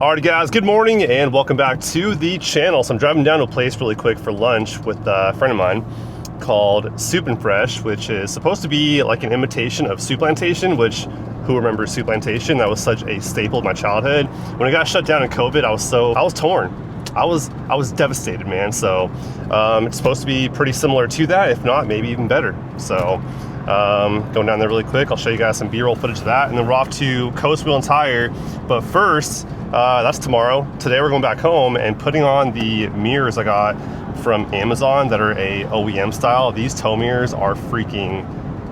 Alright guys, good morning and welcome back to the channel. So I'm driving down to a place really quick for lunch with a friend of mine called Soup and Fresh, which is supposed to be like an imitation of Soup Plantation, which who remembers Soup Plantation? That was such a staple of my childhood. When it got shut down in COVID, I was torn. I was devastated, man. So it's supposed to be pretty similar to that, if not maybe even better. So going down there really quick, I'll show you guys some B-roll footage of that, and then we're off to Coast Wheel and Tire. But first, that's tomorrow. Today we're going back home and putting on the mirrors I got from Amazon that are a OEM style. These tow mirrors are freaking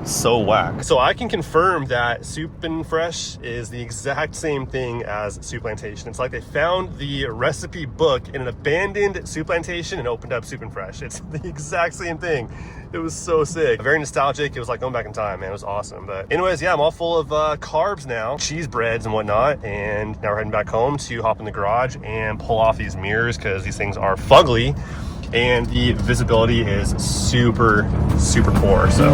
so whack. So I can confirm that Soup and Fresh is the exact same thing as Soup Plantation. It's like they found the recipe book in an abandoned Soup Plantation and opened up Soup and Fresh. It's the exact same thing. It was so sick. Very nostalgic. It was like going back in time, man. It was awesome. But anyways, yeah, I'm all full of carbs now, cheese breads and whatnot. And now we're heading back home to hop in the garage and pull off these mirrors because these things are fugly and the visibility is super, super poor. So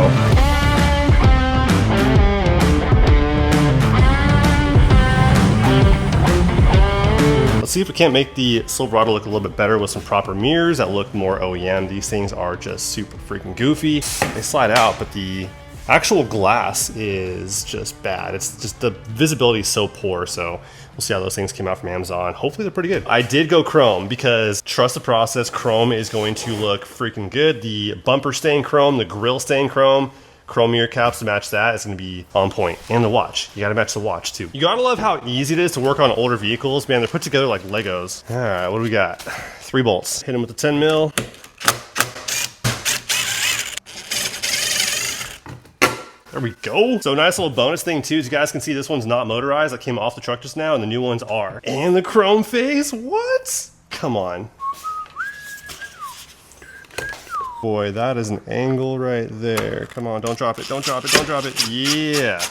let's see if we can't make the Silverado look a little bit better with some proper mirrors that look more OEM. These things are just super freaking goofy. They slide out, but the actual glass is just bad. It's just the visibility is so poor. So we'll see how those things came out from Amazon. Hopefully they're pretty good. I did go chrome because trust the process. Chrome is going to look freaking good. The bumper stain chrome, the grill stain chrome mirror caps to match that is going to be on point. And the watch, you got to match the watch too. You got to love how easy it is to work on older vehicles, man. They're put together like Legos. All right, what do we got? 3 bolts. Hit them with the 10 mil. There we go. So nice little bonus thing too, as you guys can see, this one's not motorized. That came off the truck just now, and the new ones are. And the chrome face, what? Come on. Boy, that is an angle right there. Come on, don't drop it, don't drop it, don't drop it. Yeah.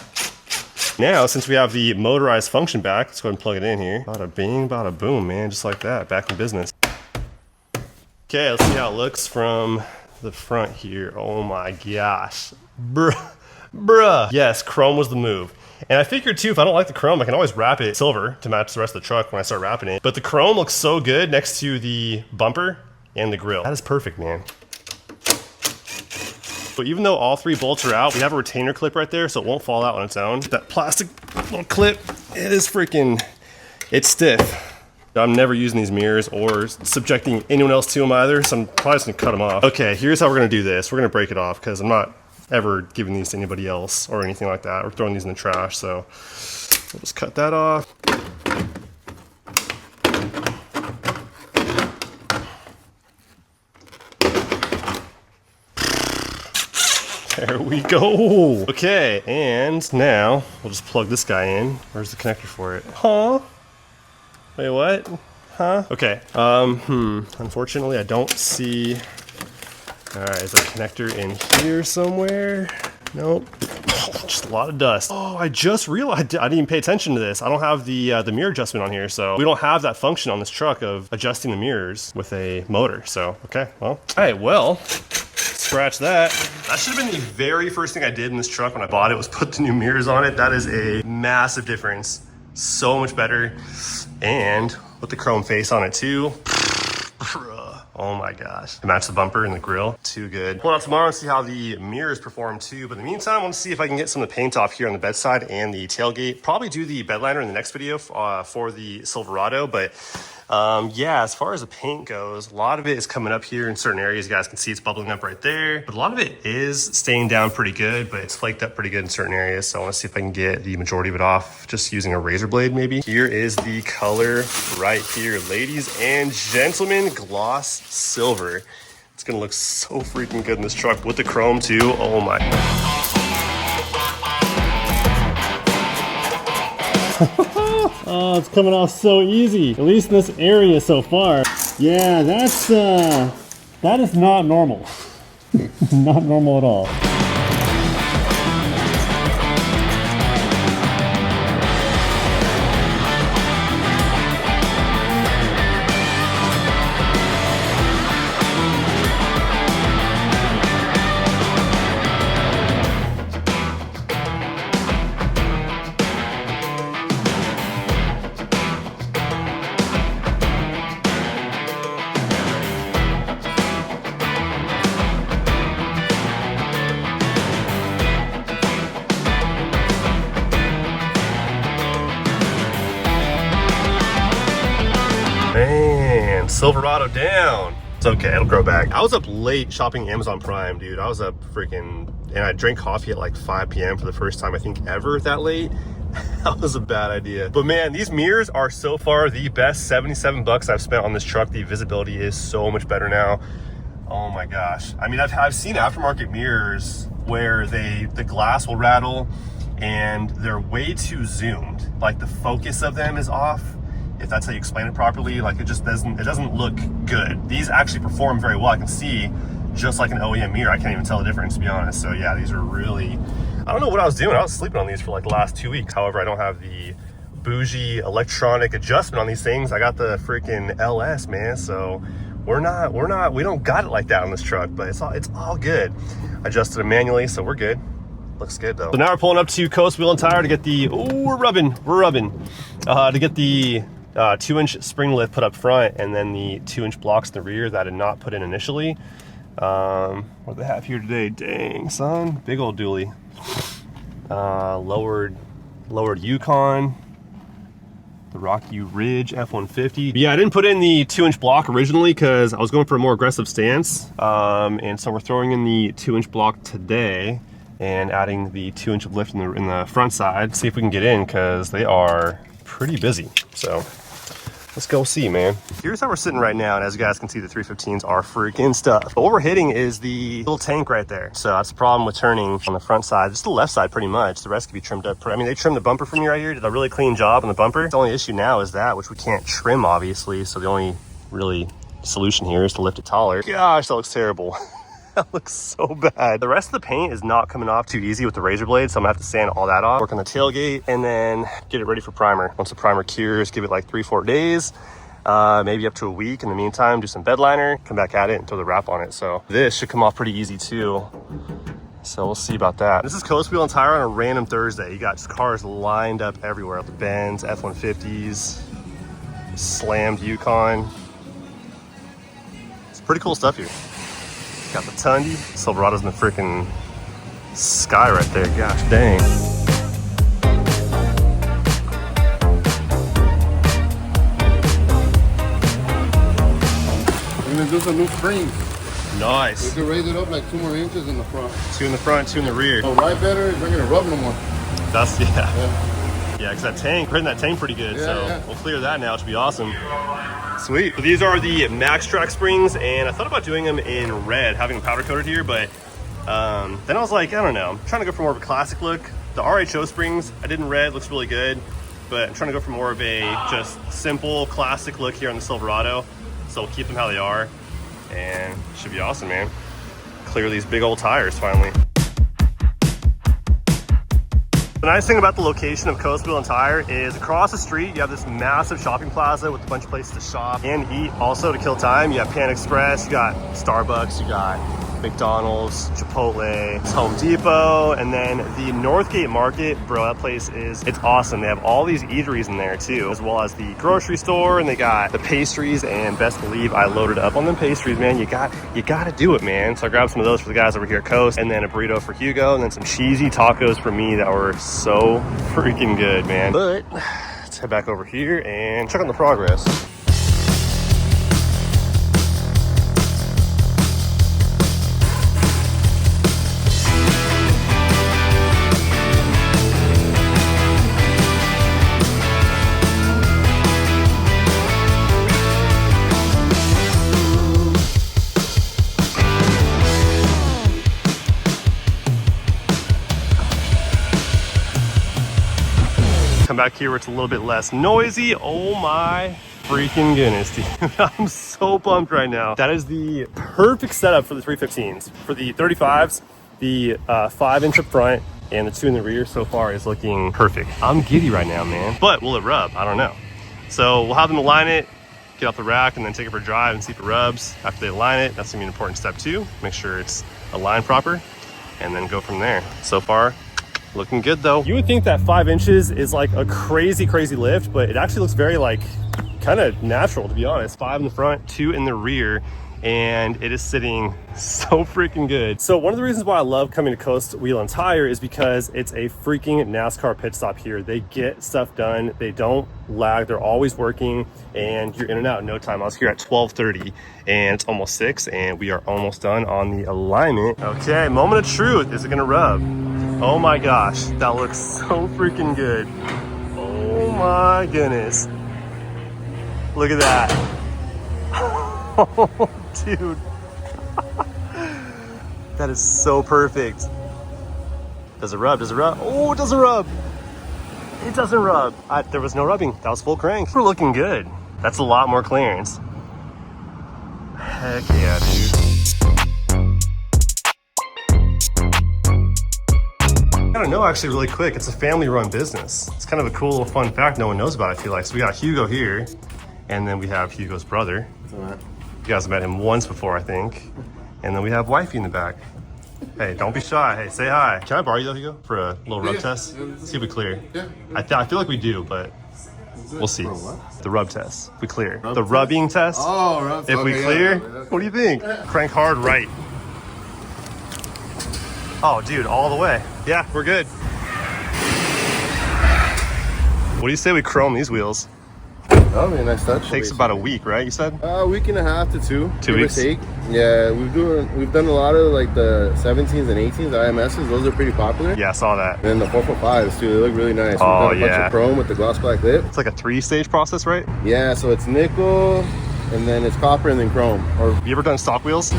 Now, since we have the motorized function back, let's go ahead and plug it in here. Bada bing, bada boom, man, just like that, back in business. Okay, let's see how it looks from the front here. Oh my gosh. Bruh. Yes, chrome was the move. And I figured too, if I don't like the chrome, I can always wrap it silver to match the rest of the truck when I start wrapping it. But the chrome looks so good next to the bumper and the grill. That is perfect, man. So even though all 3 bolts are out, we have a retainer clip right there so it won't fall out on its own. That plastic little clip, it is freaking, it's stiff. I'm never using these mirrors or subjecting anyone else to them either, so I'm probably just gonna cut them off. Okay, here's how we're gonna do this. We're gonna break it off because I'm not ever giving these to anybody else or anything like that. We're throwing these in the trash, so we'll just cut that off. There we go. Okay, and now we'll just plug this guy in. Where's the connector for it? Huh? Wait, what? Huh? Okay. Unfortunately, I don't see. All right, is there a connector in here somewhere? Nope. Just a lot of dust. Oh, I just realized I didn't even pay attention to this. I don't have the mirror adjustment on here, so we don't have that function on this truck of adjusting the mirrors with a motor. So, okay, well, all right, well. Scratch that. That should have been the very first thing I did in this truck when I bought it, was put the new mirrors on it. That is a massive difference. So much better. And with the chrome face on it too. Oh my gosh. To match the bumper and the grill. Too good. Pull it out tomorrow and see how the mirrors perform too. But in the meantime, I want to see if I can get some of the paint off here on the bedside and the tailgate. Probably do the bed liner in the next video for the Silverado. But yeah, as far as the paint goes, a lot of it is coming up here in certain areas. You guys can see it's bubbling up right there. But a lot of it is staying down pretty good, but it's flaked up pretty good in certain areas. So I want to see if I can get the majority of it off just using a razor blade maybe. Here is the color right here, ladies and gentlemen, gloss silver. It's gonna look so freaking good in this truck with the chrome too. Oh my. Oh, it's coming off so easy, at least in this area so far. Yeah, that is not normal. Not normal at all. Man, Silverado down. It's okay, it'll grow back. I was up late shopping Amazon Prime, dude. I was up freaking, and I drank coffee at like 5 p.m. for the first time, I think, ever that late. That was a bad idea. But man, these mirrors are so far the best 77 bucks I've spent on this truck. The visibility is so much better now. Oh my gosh. I mean, I've seen aftermarket mirrors where the glass will rattle and they're way too zoomed. Like the focus of them is off. If that's how you explain it properly, like it doesn't look good. These actually perform very well. I can see just like an OEM mirror. I can't even tell the difference, to be honest. So yeah, these are really, I don't know what I was doing. I was sleeping on these for like the last 2 weeks. However, I don't have the bougie electronic adjustment on these things. I got the freaking LS, man. So we don't got it like that on this truck, but it's all good. Adjusted it manually, so we're good. Looks good though. So now we're pulling up to Coast Wheel and Tire to get the, we're rubbing, to get the 2-inch spring lift put up front, and then the 2-inch blocks in the rear that I had not put in initially. What do they have here today? Dang, son, big old dually. Lowered Yukon, the Rocky Ridge F-150. Yeah, I didn't put in the 2-inch block originally because I was going for a more aggressive stance. And so we're throwing in the 2-inch block today and adding the 2-inch of lift in the front side. See if we can get in because they are pretty busy. So let's go see, man. Here's how we're sitting right now, and as you guys can see, the 315s are freaking stuff. But what we're hitting is the little tank right there. So that's the problem with turning on the front side. Just the left side pretty much. The rest can be trimmed up. I mean, they trimmed the bumper for me right here. Did a really clean job on the bumper. The only issue now is that, which we can't trim, obviously. So the only really solution here is to lift it taller. Gosh, that looks terrible. That looks so bad. The rest of the paint is not coming off too easy with the razor blade, so I'm gonna have to sand all that off, work on the tailgate, and then get it ready for primer. Once the primer cures, give it like 3-4 days, maybe up to a week. In the meantime, do some bed liner, come back at it and throw the wrap on it. So this should come off pretty easy too. So we'll see about that. This is Coast Wheel and Tire on a random Thursday. You got just cars lined up everywhere. The Benz, F-150s, slammed Yukon. It's pretty cool stuff here. Got the Tundi. Silverado's in the freaking sky right there. Gosh dang. We're gonna do some new springs. Nice. We can raise it up like 2 more inches in the front. 2 in the front, 2 in the rear. So right better is we're gonna rub no more. That's, yeah, because that tank, we're hitting that tank pretty good. So we'll clear that now, which should be awesome. Sweet. So these are the Max Track springs, and I thought about doing them in red, having them powder coated here, but then I was like, I don't know. I'm trying to go for more of a classic look. The RHO springs I did in red, looks really good, but I'm trying to go for more of a just simple classic look here on the Silverado. So we'll keep them how they are, and it should be awesome, man. Clear these big old tires finally. The nice thing about the location of Coast Wheel and Tire is across the street, you have this massive shopping plaza with a bunch of places to shop and eat. Also, to kill time, you have Pan Express, you got Starbucks, you got McDonald's, Chipotle, Home Depot, and then the Northgate Market, bro, that place it's awesome. They have all these eateries in there too, as well as the grocery store, and they got the pastries, and best believe I loaded up on them pastries, man. You gotta do it, man. So I grabbed some of those for the guys over here at Coast, and then a burrito for Hugo, and then some cheesy tacos for me that were so freaking good, man. But let's head back over here and check on the progress. Come back here where it's a little bit less noisy. Oh my freaking goodness, dude. I'm so pumped right now. That is the perfect setup for the 315s. For the 35s, the 5-inch up front and the 2 in the rear so far is looking perfect. I'm giddy right now, man. But will it rub? I don't know. So we'll have them align it, get off the rack, and then take it for a drive and see if it rubs. After they align it, that's gonna be an important step too. Make sure it's aligned proper, and then go from there. So far, looking good though. You would think that 5 inches is like a crazy lift, but it actually looks very like kind of natural, to be honest. 5 in the front, 2 in the rear, and it is sitting so freaking good. So one of the reasons why I love coming to Coast Wheel and Tire is because it's a freaking NASCAR pit stop here. They get stuff done. They don't lag. They're always working, and you're in and out in no time. I was here at 12:30 and it's almost 6, and we are almost done on the alignment. Okay, moment of truth. Is it gonna rub? Oh my gosh, that looks so freaking good. Oh my goodness. Look at that. Oh, dude. That is so perfect. Does it rub? Does it rub? Oh, it doesn't rub. It doesn't rub. There was no rubbing. That was full crank. We're looking good. That's a lot more clearance. Heck yeah, dude. I don't know, actually, really quick. It's a family-run business. It's kind of a cool little fun fact no one knows about, I feel like. So we got Hugo here, and then we have Hugo's brother. You guys have met him once before, I think. And then we have wifey in the back. Hey, don't be shy. Hey, say hi. Can I borrow you though, Hugo, for a little rub test? See if we clear. Yeah. I feel like we do, but we'll see. What? The rub test. We clear. Rub the test? rubbing test. Oh, rub. If we clear, what do you think? Crank hard right. Oh, dude, all the way. Yeah, we're good. What do you say we chrome these wheels? That'll be a nice touch. Takes about a week, right? You said? A week and a half to 2. 2 weeks. Give or take. Yeah, we've done a lot of like the 17s and 18s, the IMSs. Those are pretty popular. Yeah, I saw that. And then the 445s too. They look really nice. Oh, We've done a bunch of chrome with the gloss black lip. It's like a 3-stage process, right? Yeah, so it's nickel, and then it's copper, and then chrome. Or You ever done stock wheels?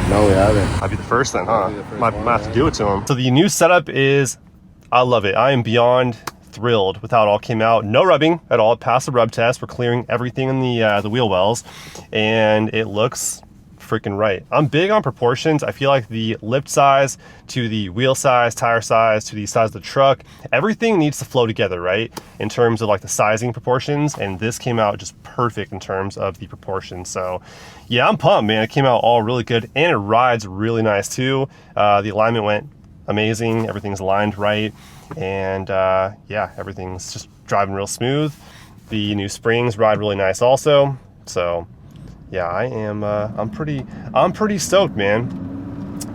no, we haven't. I'd be the first then, huh? Be the first Might one, have to yeah. do it to him. So the new setup is, I love it. I am beyond thrilled with how it all came out. No rubbing at all. It passed the rub test. We're clearing everything in the wheel wells, and it looks freaking right. I'm big on proportions. I feel like the lift size to the wheel size, tire size to the size of the truck, everything needs to flow together, right? In terms of like the sizing proportions, and this came out just perfect in terms of the proportions. So yeah, I'm pumped, man. It came out all really good, and it rides really nice too. The alignment went amazing. Everything's aligned right, and yeah, everything's just driving real smooth. The new springs ride really nice also. So yeah, I'm pretty stoked, man.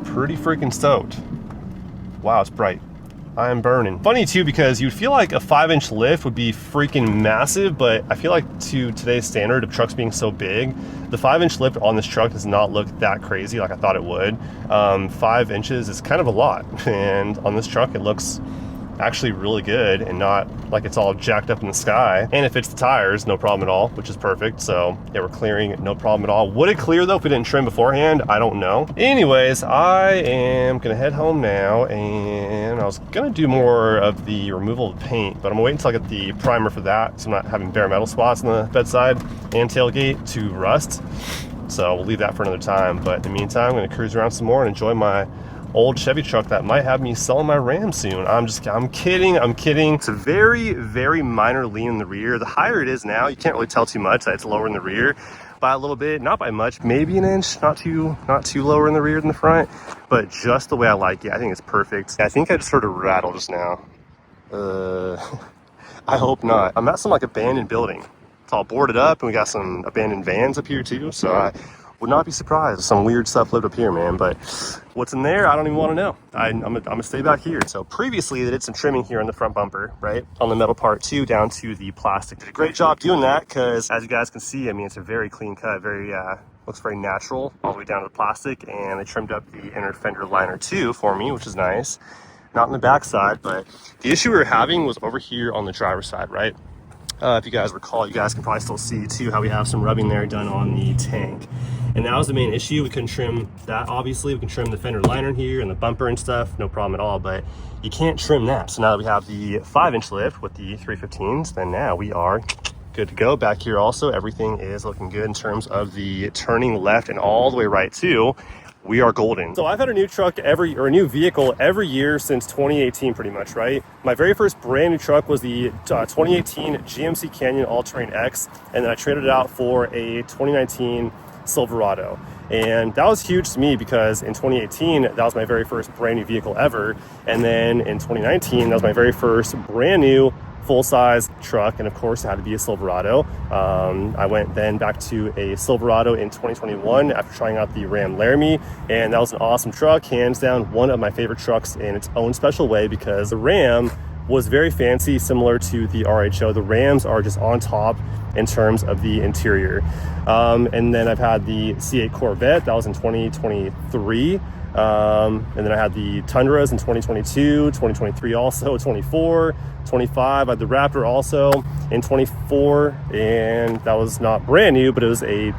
Pretty freaking stoked. Wow, it's bright. I am burning. Funny too, because you'd feel like a 5-inch lift would be freaking massive, but I feel like to today's standard of trucks being so big, the 5-inch lift on this truck does not look that crazy like I thought it would. 5 inches is kind of a lot, and on this truck it looks actually really good and not like it's all jacked up in the sky. And it fits the tires, no problem at all, which is perfect. So yeah, we're clearing, no problem at all. Would it clear though if we didn't trim beforehand? I don't know. Anyways, I am gonna head home now, and I was gonna do more of the removal of paint, but I'm gonna wait until I get the primer for that, so I'm not having bare metal spots on the bedside and tailgate to rust. So we'll leave that for another time. But in the meantime, I'm gonna cruise around some more and enjoy my old Chevy truck that might have me selling my Ram soon. I'm kidding. It's a very, very minor lean in the rear. The higher it is now, you can't really tell too much that it's lower in the rear by a little bit, not by much, maybe an inch, not too lower in the rear than the front, but just the way I like it. I think it's perfect. I think I just heard a rattle just now. I hope not. I'm at some like abandoned building. It's all boarded up, and we got some abandoned vans up here too, so I would not be surprised if some weird stuff lived up here, man. But what's in there, I don't even want to know. I'm gonna stay back here. So previously they did some trimming here on the front bumper, right? On the metal part too, down to the plastic. Did a great job doing that, because as you guys can see, I mean, it's a very clean cut, very, looks very natural all the way down to the plastic. And they trimmed up the inner fender liner too for me, which is nice. Not on the back side, but the issue we were having was over here on the driver's side, right? If you guys recall, you guys can probably still see too how we have some rubbing there done on the tank. And that was the main issue. We couldn't trim that, obviously. We can trim the fender liner here and the bumper and stuff, no problem at all, but you can't trim that. So now that we have the 5-inch lift with the 315s, then now we are good to go. Back here also, everything is looking good in terms of the turning left and all the way right too. We are golden. So I've had a new truck a new vehicle every year since 2018 pretty much, right? My very first brand new truck was the 2018 GMC Canyon All-Terrain X, and then I traded it out for a 2019 Silverado. And that was huge to me because in 2018, that was my very first brand new vehicle ever. And then in 2019, that was my very first brand new full-size truck, and of course it had to be a Silverado. I went then back to a Silverado in 2021 after trying out the Ram Laramie, and that was an awesome truck, hands down one of my favorite trucks in its own special way, because the Ram was very fancy, similar to the RHO. The Rams are just on top in terms of the interior. And then I've had the C8 Corvette, that was in 2023. And then I had the Tundras in 2022, 2023 also, 24, 25. I had the Raptor also in 24, and that was not brand new, but it was the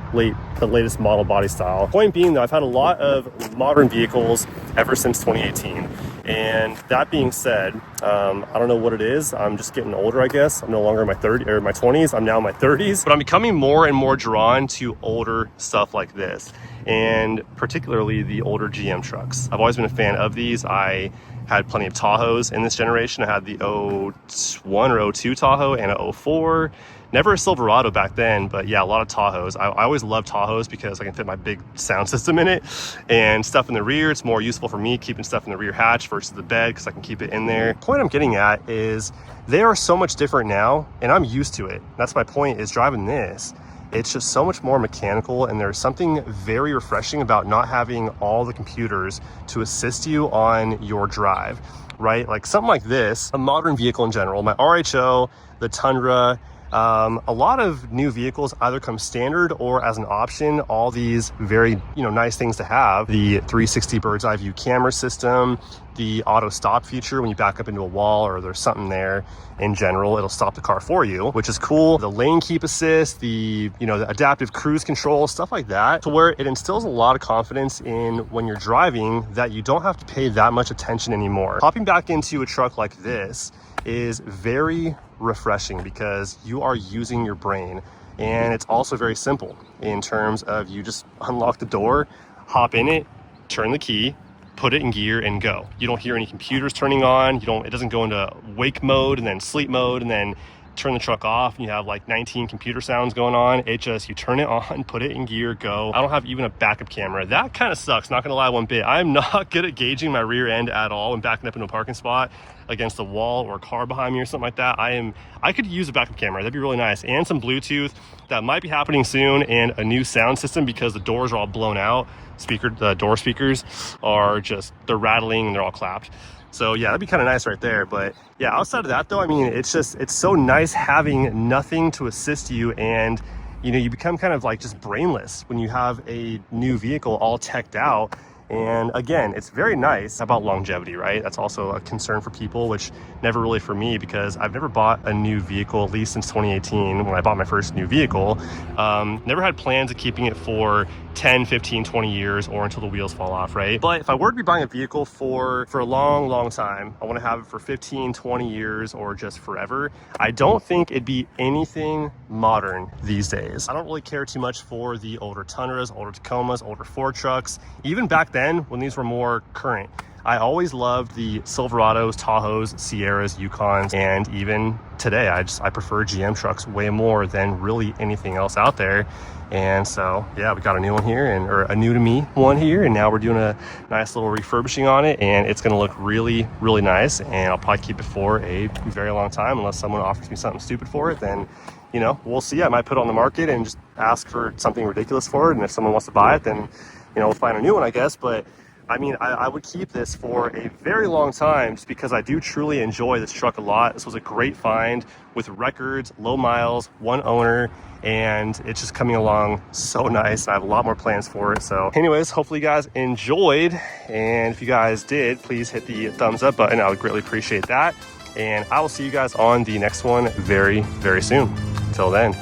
latest model body style. Point being though, I've had a lot of modern vehicles ever since 2018. And that being said, I don't know what it is. I'm just getting older, I guess. I'm no longer in my 20s. I'm now in my 30s. But I'm becoming more and more drawn to older stuff like this, and particularly the older GM trucks. I've always been a fan of these. I had plenty of Tahoes in this generation. I had the 01 or 02 Tahoe and a 04. Never a Silverado back then, but yeah, a lot of Tahoes. I always love Tahoes because I can fit my big sound system in it, and stuff in the rear. It's more useful for me keeping stuff in the rear hatch versus the bed, because I can keep it in there. The point I'm getting at is they are so much different now, and I'm used to it. That's my point, is driving this. It's just so much more mechanical, and there's something very refreshing about not having all the computers to assist you on your drive, right? Like something like this, a modern vehicle in general, my RHO, the Tundra, a lot of new vehicles either come standard or as an option. All these very, nice things to have: the 360 bird's eye view camera system, the auto stop feature when you back up into a wall or there's something there. In general, it'll stop the car for you, which is cool. The lane keep assist, the adaptive cruise control, stuff like that, to where it instills a lot of confidence in when you're driving that you don't have to pay that much attention anymore. Hopping back into a truck like this is very refreshing because you are using your brain, and it's also very simple in terms of you just unlock the door, hop in it, turn the key, put it in gear, and go. You don't hear any computers turning on. It doesn't go into wake mode and then sleep mode and then turn the truck off and you have like 19 computer sounds going on. It just, you turn it on, put it in gear, go. I don't have even a backup camera. That kind of sucks, not gonna lie one bit. I'm not good at gauging my rear end at all when backing up into a parking spot against a wall or a car behind me or something like that. I could use a backup camera. That'd be really nice. And some Bluetooth. That might be happening soon, and a new sound system because the doors are all blown out. The door speakers are just, they're rattling and they're all clapped. So yeah, that'd be kind of nice right there. But yeah, outside of that though, I mean, it's so nice having nothing to assist you, and you become kind of like just brainless when you have a new vehicle all teched out. And again, it's very nice about longevity, right? That's also a concern for people, which never really for me, because I've never bought a new vehicle, at least since 2018 when I bought my first new vehicle. Never had plans of keeping it for 10, 15, 20 years or until the wheels fall off, right? But if I were to be buying a vehicle for a long, long time, I want to have it for 15, 20 years or just forever, I don't think it'd be anything modern these days. I don't really care too much for the older Tundras, older Tacomas, older Ford trucks. Even back then when these were more current, I always loved the Silverados, Tahoes, Sierras, Yukons, and even today I prefer GM trucks way more than really anything else out there. And so yeah, we got a new one here, or a new to me one here, and now we're doing a nice little refurbishing on it, and it's going to look really, really nice. And I'll probably keep it for a very long time unless someone offers me something stupid for it. Then we'll see. I might put it on the market and just ask for something ridiculous for it, and if someone wants to buy it, then we'll find a new one, I guess. But I mean, I would keep this for a very long time just because I do truly enjoy this truck a lot. This was a great find with records, low miles, one owner, and it's just coming along so nice. I have a lot more plans for it. So anyways, hopefully you guys enjoyed. And if you guys did, please hit the thumbs up button. I would greatly appreciate that. And I will see you guys on the next one very, very soon. Until then,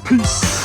peace.